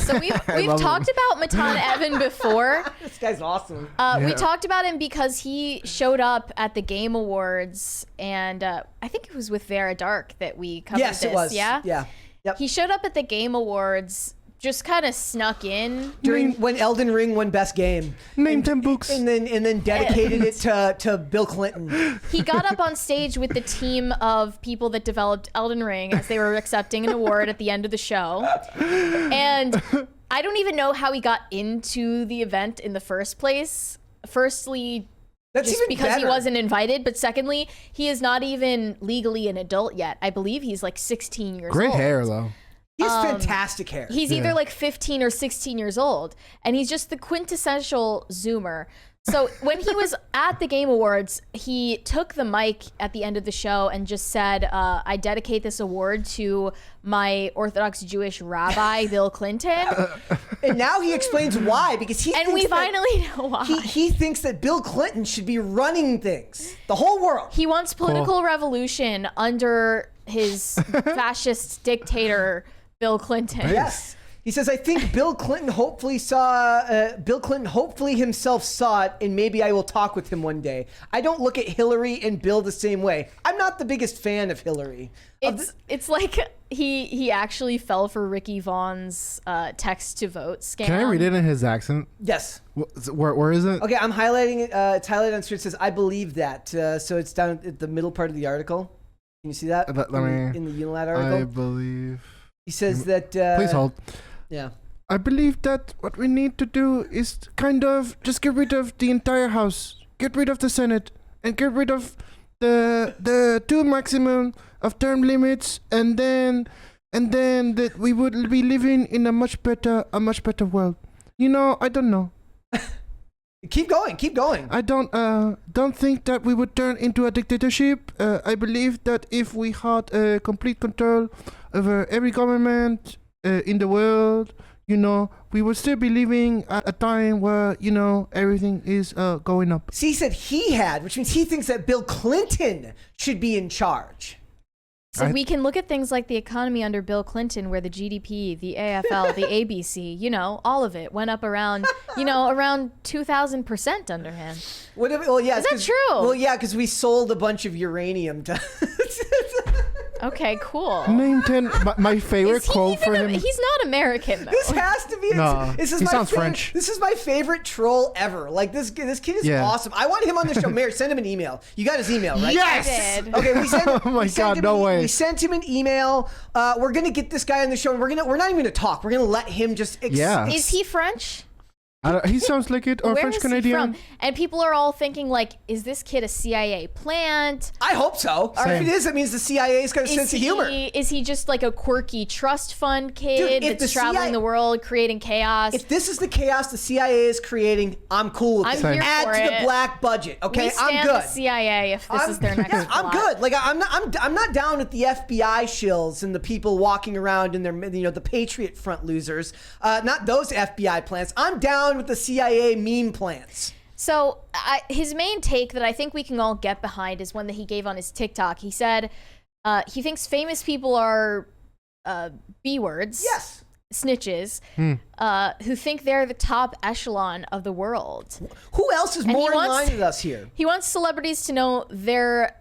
So we've talked about Matan Even before. This guy's awesome. We talked about him because he showed up at the Game Awards, and I think it was with Vera Dark that we covered this. Yes, it was. Yeah? Yeah. Yep. He showed up at the Game Awards, just kind of snuck in. When Elden Ring won Best Game. Name 10 books. And then dedicated it to Bill Clinton. He got up on stage with the team of people that developed Elden Ring as they were accepting an award at the end of the show. And I don't even know how he got into the event in the first place. Firstly, That's just even because better. he wasn't invited. But secondly, he is not even legally an adult yet. I believe he's like 16 years old. Great hair, though. He has fantastic hair. He's either like 15 or 16 years old, and he's just the quintessential Zoomer. So when he was at the Game Awards, he took the mic at the end of the show and just said, I dedicate this award to my Orthodox Jewish rabbi, Bill Clinton. And now he explains why, because he And thinks we that finally know why. he thinks that Bill Clinton should be running things, the whole world. He wants political revolution under his fascist dictator, Bill Clinton. Yes. He says, I think Bill Clinton hopefully himself saw it, and maybe I will talk with him one day. I don't look at Hillary and Bill the same way. I'm not the biggest fan of Hillary. It's like he actually fell for Ricky Vaughn's text to vote scam. Can I read it in his accent? Yes. Where is it? Okay, I'm highlighting it. It's highlighted on screen. It says, I believe that. So it's down at the middle part of the article. Can you see that? Let me- in the Unilat article? I believe. He says that... Please hold. Yeah. I believe that what we need to do is kind of just get rid of the entire House, get rid of the Senate, and get rid of the 2 maximum of term limits, and then that we would be living in a much better world. You know, I don't know. Keep going. I don't think that we would turn into a dictatorship. I believe that if we had complete control over every government in the world, you know, we would still be living at a time where, you know, everything is going up. See, he said he had, which means he thinks that Bill Clinton should be in charge. So we can look at things like the economy under Bill Clinton, where the GDP, the AFL, the ABC, you know, all of it went up around, around 2,000% under him. Well, yeah, Is that true? Well, yeah, because we sold a bunch of uranium to... Okay, cool. Name 10. My favorite quote for him. He's not American, though. This has to be. No, this is he my sounds favorite, French. This is my favorite troll ever. Like this kid is awesome. I want him on the show. Mary, send him an email. You got his email, right? Yes! I did. Okay, we sent. Oh my God, no way. We sent him an email. We're gonna get this guy on the show, and we're not even gonna talk. We're gonna let him just. Yeah. Is he French? He sounds like it, or Where French is he Canadian. from? And people are all thinking, like, is this kid a CIA plant? I hope so. Or if it is, that means the CIA's got a sense of humor. Is he just like a quirky trust fund kid Dude, if that's the traveling the world, creating chaos? If this is the chaos the CIA is creating, I'm cool with I'm it. here Add for to the it. black budget, okay? we stand I'm good. the CIA if this is their next Yeah, I'm plot. good. Like I'm not down with the FBI shills and the people walking around in their the Patriot Front losers. Not those FBI plants. I'm down with the CIA meme plants. So his main take that I think we can all get behind is one that he gave on his TikTok. He said he thinks famous people are B-words. Yes. Snitches, who think they're the top echelon of the world. Who else is more in line with us here? He wants celebrities to know that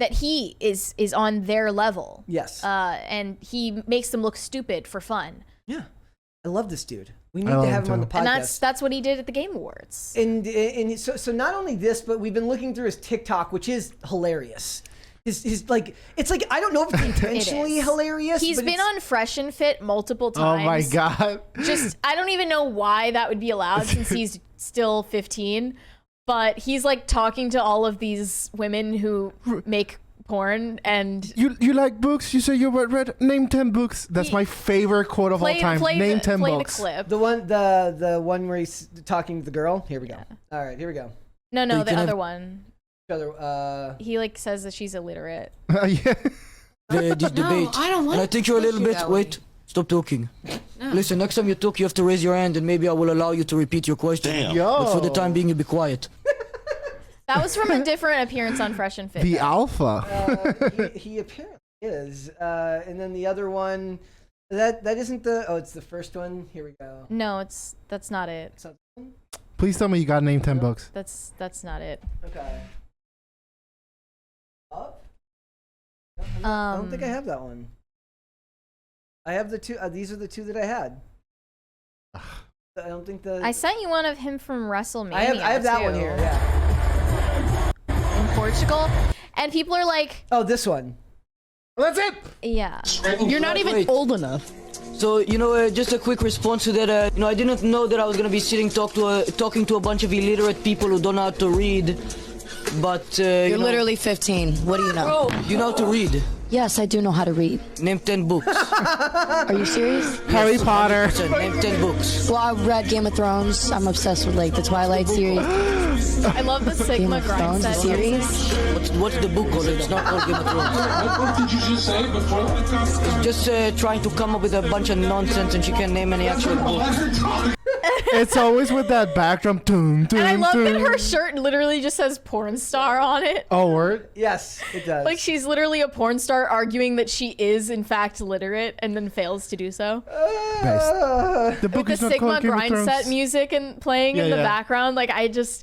he is on their level. Yes. And he makes them look stupid for fun. Yeah. I love this dude. We need to have him on the podcast. And that's what he did at the Game Awards. And so not only this, but we've been looking through his TikTok, which is hilarious. His like, it's like, I don't know if it's intentionally hilarious. He's been on Fresh and Fit multiple times. Oh my God. Just, I don't even know why that would be allowed since he's still 15. But he's like talking to all of these women who make porn, and you like books? You say you read. Name 10 books. That's my favorite quote of all time. Name 10 books. The clip. The one where he's talking to the girl. Here we go. All right, here we go. No, the other one. The He like says that she's illiterate. Yeah. This debate. I don't want And I think you're a little to bit. that Wait, stop talking. No. Listen, next time you talk, you have to raise your hand, and maybe I will allow you to repeat your question. Damn. But for the time being, you be quiet. That was from a different appearance on Fresh and Fit. The alpha. he apparently is. And then the other one, That isn't the. Oh, it's the first one. Here we go. No, that's not it. So, Please tell me you got name 10 books. That's not it. okay. Up. I don't think I have that one. I have the two. These are the two that I had. I don't think the. I sent you one of him from WrestleMania. I have that one too, here. Yeah. in Portugal, and people are like, Oh, this one. Well, that's it. yeah. You're not even Wait. old enough. So, just a quick response to that. I didn't know that I was gonna be talking to a bunch of illiterate people who don't know how to read. But, You're literally 15. What do you know? you know how to read. Yes, I do know how to read. Name 10 books. Are you serious? Harry Potter. 100%. Name 10 books. Well, I read Game of Thrones. I'm obsessed with like the Twilight series. I love the Game Sigma of grind Thrones set series. What's the book called? It's not called Game of Thrones. What did you just say before the Just trying to come up with a bunch of nonsense and she can't name any actual book. It's always with that backdrum. Dun, dun, And I love that dun. her shirt literally just says porn star on it. Oh, word? Yes, it does. Like she's literally a porn star arguing that she is in fact literate and then fails to do so. The book The is not Sigma called Game of grind Thrones. set music and playing in Yeah, the yeah. background, like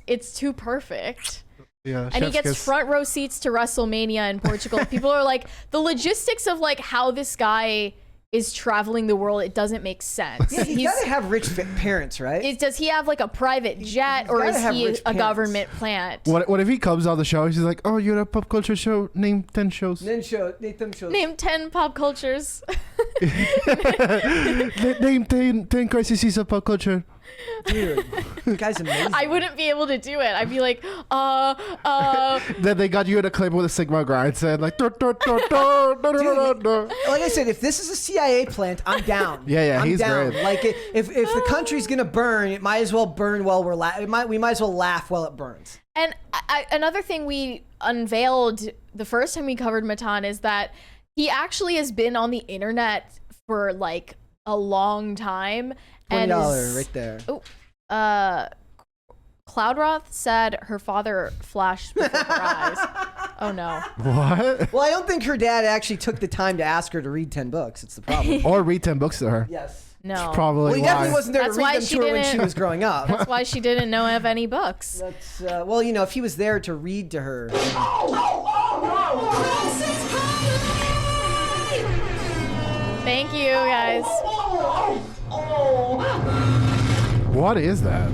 it's too perfect. Yeah, And he chef's gets kiss. front row seats to WrestleMania in Portugal. People are like, the logistics of like how this guy is traveling the world, it doesn't make sense. Yeah, you gotta have rich parents, right? Does he have like a private jet or gotta is have he rich a parents. government plant? What if he comes on the show? He's like, "Oh, you're a pop culture show. Name 10 shows. Then Nathan shows. Name 10 pop cultures. Name 10 crises of pop culture." Dude, this guy's amazing. I wouldn't be able to do it. I'd be like, Then they got you in a clip with a Sigma grind set, like, "Dur, dur, dur, dur, dur, dur, dur." Like I said, if this is a CIA plant, I'm down. Yeah, I'm he's down. great. Like if the country's gonna burn, it might as well burn while we might as well laugh while it burns. And another thing we unveiled the first time we covered Matan is that he actually has been on the internet for like a long time. And $20 right there. Cloudroth said her father flashed before her eyes. Oh no. What? Well, I don't think her dad actually took the time to ask her to read 10 books. It's the problem. Or read 10 books to her. Yes. No. Probably Well, he why. definitely wasn't there That's to why read them she to her when she didn't- was growing up. That's why she didn't know of any books. That's well, if he was there to read to her. Thank you guys. What is that?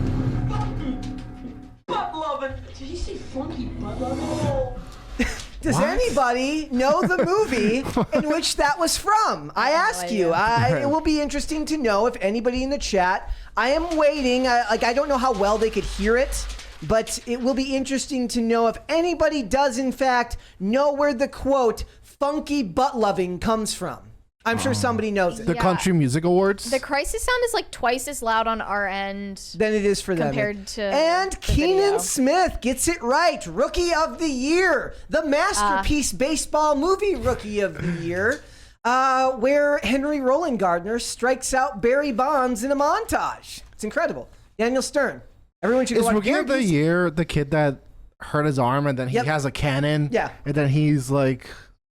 Does anybody know the movie in which that was from? I ask you. It will be interesting to know if anybody in the chat. I am waiting. I don't know how well they could hear it, but it will be interesting to know if anybody does, in fact, know where the quote "funky butt loving" comes from. I'm sure somebody knows it. The Yeah. Country Music Awards? The crisis sound is like twice as loud on our end. Than it is for them. Compared to And the Keenan video. Smith gets it right. Rookie of the Year. The Masterpiece Baseball Movie Rookie of the Year. Where Henry Roland Gardner strikes out Barry Bonds in a montage. It's incredible. Daniel Stern. Everyone should go Is watch Rookie of the Year the kid that hurt his arm and then he Yep. has a cannon? Yeah. And then he's like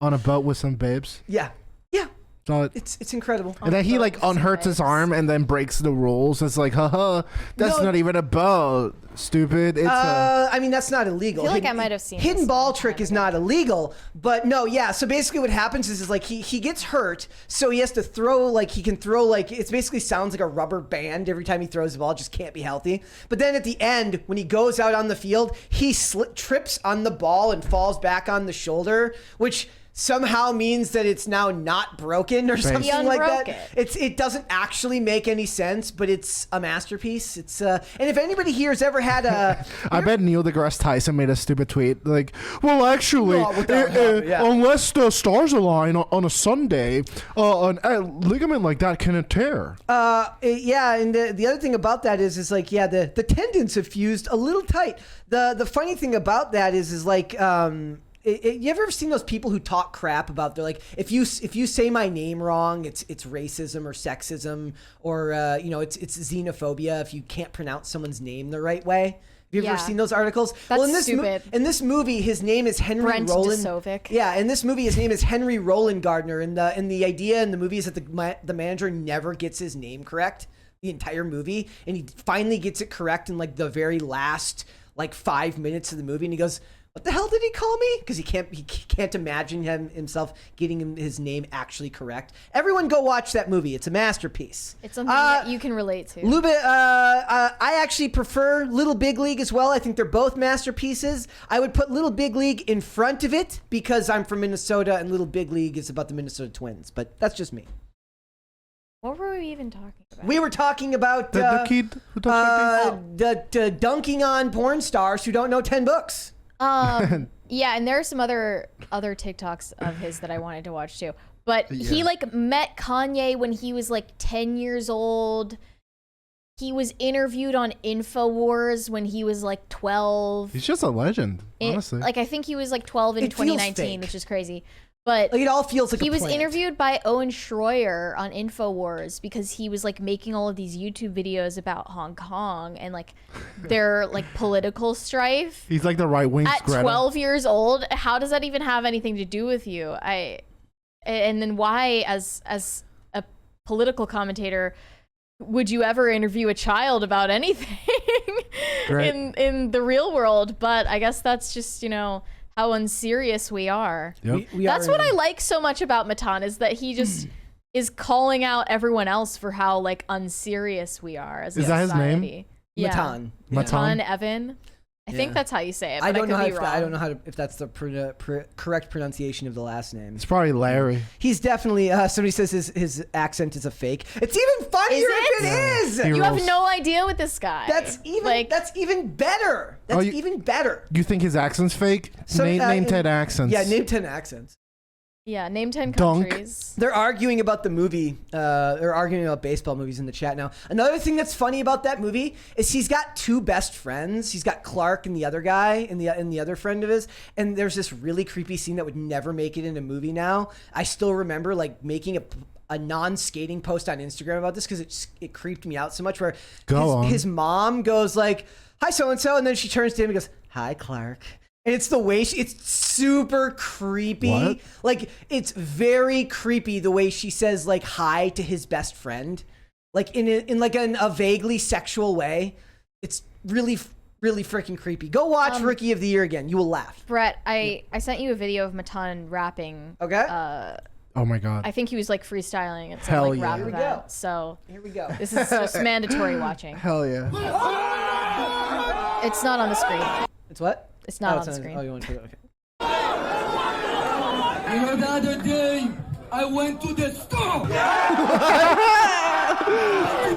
on a boat with some babes? Yeah. Yeah. So It's incredible. and then he like unhurts his arm and then breaks the rules. It's like, haha, that's No. not even a boat, stupid. It's I mean, that's not illegal. I feel like I might have seen Hidden this ball trick is not illegal, but no, yeah. So basically, what happens is like he gets hurt, so he has to throw like it's basically sounds like a rubber band every time he throws the ball. It just can't be healthy. But then at the end, when he goes out on the field, he trips on the ball and falls back on the shoulder, which somehow means that it's now not broken or something like unbroke that. it. It doesn't actually make any sense, but it's a masterpiece. It's and if anybody here has ever had a I bet Neil deGrasse Tyson made a stupid tweet like, well, actually, No, without help, yeah. unless the stars align on a Sunday, a ligament like that can tear. yeah, and the other thing about that is like, yeah, the tendons have fused a little tight. The funny thing about that is like, you ever seen those people who talk crap about, they're like, if you say my name wrong, it's racism or sexism or it's xenophobia if you can't pronounce someone's name the right way. Have you ever seen those articles? That's stupid. In this movie, his name is Henry Brent Roland. Desovic. Yeah, in this movie, his name is Henry Roland Gardner, and the idea in the movie is that the manager never gets his name correct the entire movie, and he finally gets it correct in like the very last like 5 minutes of the movie, and he goes, "What the hell did he call me?" Because he can't imagine himself getting his name actually correct. Everyone go watch that movie. It's a masterpiece. It's something that you can relate to. I actually prefer Little Big League as well. I think they're both masterpieces. I would put Little Big League in front of it because I'm from Minnesota and Little Big League is about the Minnesota Twins. But that's just me. What were we even talking about? We were talking about the kid who talks like this? the dunking on porn stars who don't know 10 books. Yeah, and there are some other TikToks of his that I wanted to watch too. But he like met Kanye when he was like 10 years old. He was interviewed on InfoWars when he was like 12. He's just a legend, honestly. Like I think he was like 12 in It feels 2019, fake. which is crazy. But Like it all feels like he a was plant. interviewed by Owen Schroyer on InfoWars because he was like making all of these YouTube videos about Hong Kong and like their like political strife. He's like the right wing At 12 years old, how does that even have anything to do with you? And then why, as a political commentator, would you ever interview a child about anything in the real world? But I guess that's just, you know, how unserious we are. Yep. That's what I like so much about Matan, is that he just is calling out everyone else for how like unserious we are as a Is that his society. name? Yeah. Matan. Matan Evan. I think that's how you say it. But I don't know could be wrong. I don't know if that's the correct pronunciation of the last name. It's probably Larry. He's definitely somebody says his accent is a fake. It's even funnier Is if it? it is. He You have rolls. no idea with this guy. That's even better. That's even better. You think his accent's fake? So, name 10 accents. Yeah, name 10 accents. Yeah, name 10 Dunk. countries. They're arguing about the movie. They're arguing about baseball movies in the chat now. Another thing that's funny about that movie is he's got two best friends. He's got Clark and the other guy and the other friend of his. And there's this really creepy scene that would never make it in a movie now. I still remember like making a non-skating post on Instagram about this because it creeped me out so much. Where his mom goes like, "Hi, so and so," and then she turns to him and goes, "Hi, Clark." And it's the way it's super creepy. What? Like, it's very creepy the way she says like hi to his best friend, like in like a vaguely sexual way. It's really freaking creepy. Go watch Rookie of the Year again. You will laugh. Brett, I sent you a video of Matan rapping. Okay. Oh my God. I think he was like freestyling at some Hell like rap yeah. Here we event. go. So Here we go. this is just mandatory watching. Hell yeah. It's not on the screen. It's what? It's not Oh, on the screen. Oh, you want to put it? Okay. You know, the other day, I went to the store. To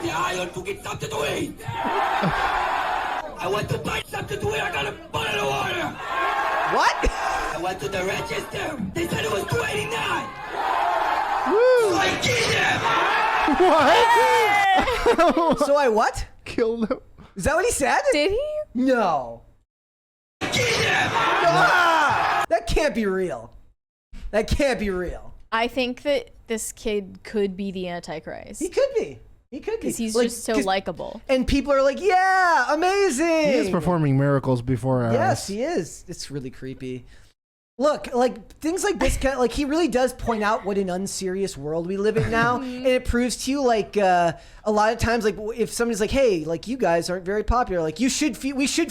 the aisle to get something to eat. I went to buy something to eat. I got a bottle of water. What? I went to the register. They said it was $2.89. So I killed him. So I what? Killed him. Is that what he said? Did he? No. Ah! That can't be real. That can't be real. I think that this kid could be the Antichrist. He could be. He could be. Because he's Like, just so 'cause- likable. And people are like, yeah, amazing. He is performing miracles before our Yes, eyes. he is. It's really creepy. Look, like things like this, like he really does point out what an unserious world we live in now, and it proves to you, like a lot of times, like if somebody's like, "Hey, like you guys aren't very popular," like we should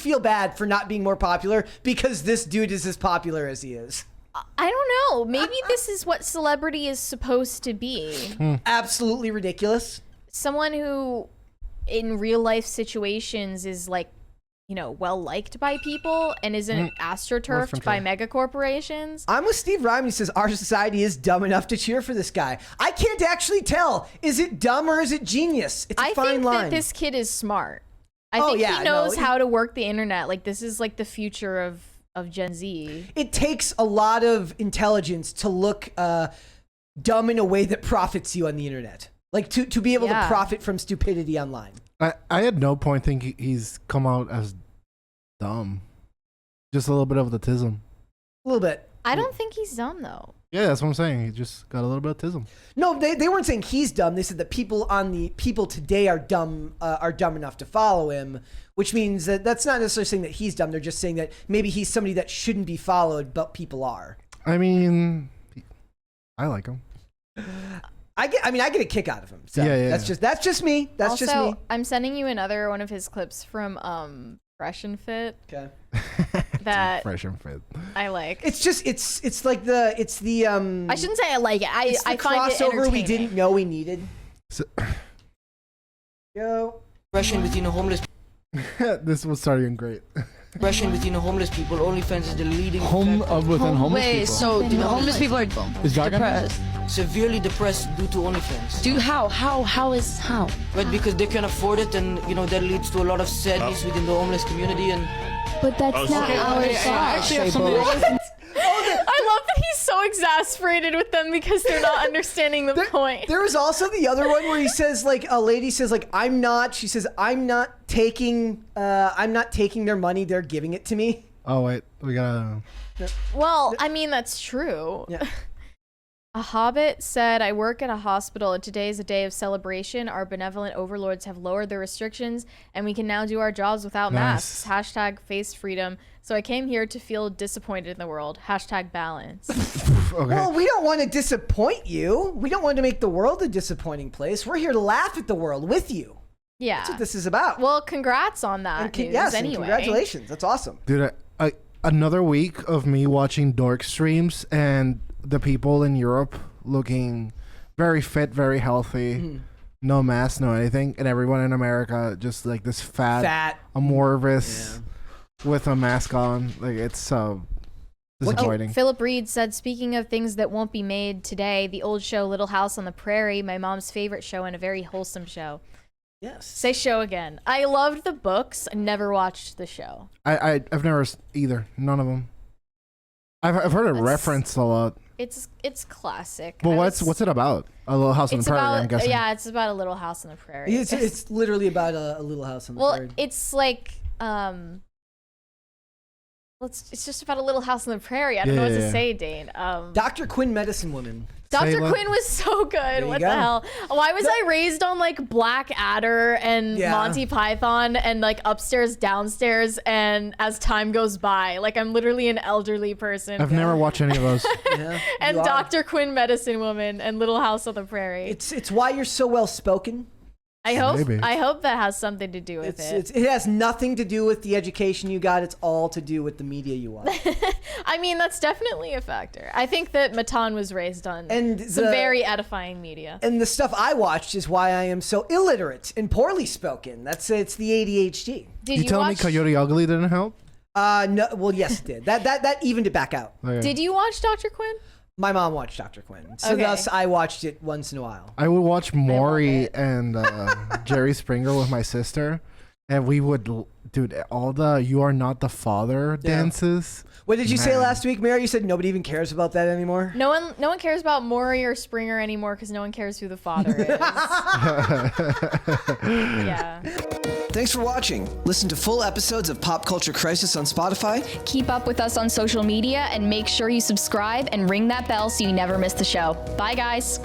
feel bad for not being more popular because this dude is as popular as he is. I don't know. Maybe this is what celebrity is supposed to be. Absolutely ridiculous. Someone who, in real life situations, is like, you know, well liked by people and isn't astroturfed by mega corporations. I'm with Steve Ryman. He says our society is dumb enough to cheer for this guy. I can't actually tell. Is it dumb or is it genius? It's a I fine think line. that this kid is smart. I Oh, think yeah, he no, knows how to work the internet. Like, this is like the future of Gen Z. It takes a lot of intelligence to look dumb in a way that profits you on the internet. Like to be able to profit from stupidity online. I at no point think he's come out as dumb. Just a little bit of autism. A little bit. I don't think he's dumb though. Yeah, that's what I'm saying. He just got a little bit of autism. No, they weren't saying he's dumb. They said that people today are dumb enough to follow him, which means that that's not necessarily saying that he's dumb. They're just saying that maybe he's somebody that shouldn't be followed, but people are. I mean, I like him. I get a kick out of him. So Yeah. That's just me. That's also, just me. I'm sending you another one of his clips from Fresh and Fit Okay. that Fresh and fit. I like. It's like the I shouldn't say I like it. I find it crossover we entertaining. didn't know we needed. So, Yo. Depression between the homeless. this was starting great. Depression between the homeless people. OnlyFans is the leading. Within homeless Wait, people. so the homeless people are Is that depressed? Severely depressed due to OnlyFans. Dude, how? Right, because they can't afford it, and that leads to a lot of sadness within the homeless community. And But that's not our I actually have something else. I love that he's so exasperated with them because they're not understanding the point. There was also the other one where he says, like, a lady says, like, I'm not taking their money, they're giving it to me. Oh wait, we gotta. Well, I mean, that's true. Yeah. A hobbit said, I work at a hospital and today is a day of celebration. Our benevolent overlords have lowered their restrictions and we can now do our jobs without Nice. masks. Hashtag face freedom. So I came here to feel disappointed in the world. Hashtag balance. Okay. Well, we don't want to disappoint you. We don't want to make the world a disappointing place. We're here to laugh at the world with you. Yeah. That's what this is about. Well, congrats on that news Yes, and anyway. congratulations. That's awesome. Dude, another week of me watching dork streams and the people in Europe looking very fit, very healthy, no mask, no anything, and everyone in America just like this fat. amorphous with a mask on. Like, it's so disappointing. Philip Reed said, speaking of things that won't be made today, the old show Little House on the Prairie, my mom's favorite show and a very wholesome show. Yes. Say show again. I loved the books. I never watched the show. I've never either. None of them. I've heard it referenced a lot. It's classic. But what's it about? A Little House on the It's Prairie, about I'm guessing. yeah, it's about a little house on the prairie. It's literally about a little house on the well, prairie. it's like it's just about a little house on the prairie. I don't know what to say, Dane. Dr. Quinn, Medicine Woman. Dr. Quinn was so good. What the hell? Why was I raised on like Blackadder and Monty Python and like upstairs, downstairs, and as time goes by, like I'm literally an elderly person. I've never watched any of those. And Dr. Quinn, Medicine Woman, and Little House on the Prairie. It's why you're so well spoken. I hope Maybe. I hope that has something to do with it. It has nothing to do with the education you got. It's all to do with the media you watch. I mean, that's definitely a factor. I think that Matan was raised on some very edifying media. And the stuff I watched is why I am so illiterate and poorly spoken. It's the ADHD. Did you telling me watch, Coyote Ugly didn't help? No, well, yes, it did. That evened it back out. Okay. Did you watch Dr. Quinn? My mom watched Dr. Quinn, so Okay. thus I watched it once in a while. I would watch Maury it. and Jerry Springer with my sister, and we would, dude, all the "You Are Not the Father" dances. What did you say Man. last week, Mary? You said nobody even cares about that anymore. No one cares about Maury or Springer anymore because no one cares who the father is. Yeah. Thanks for watching. Listen to full episodes of Pop Culture Crisis on Spotify. Keep up with us on social media and make sure you subscribe and ring that bell so you never miss the show. Bye, guys.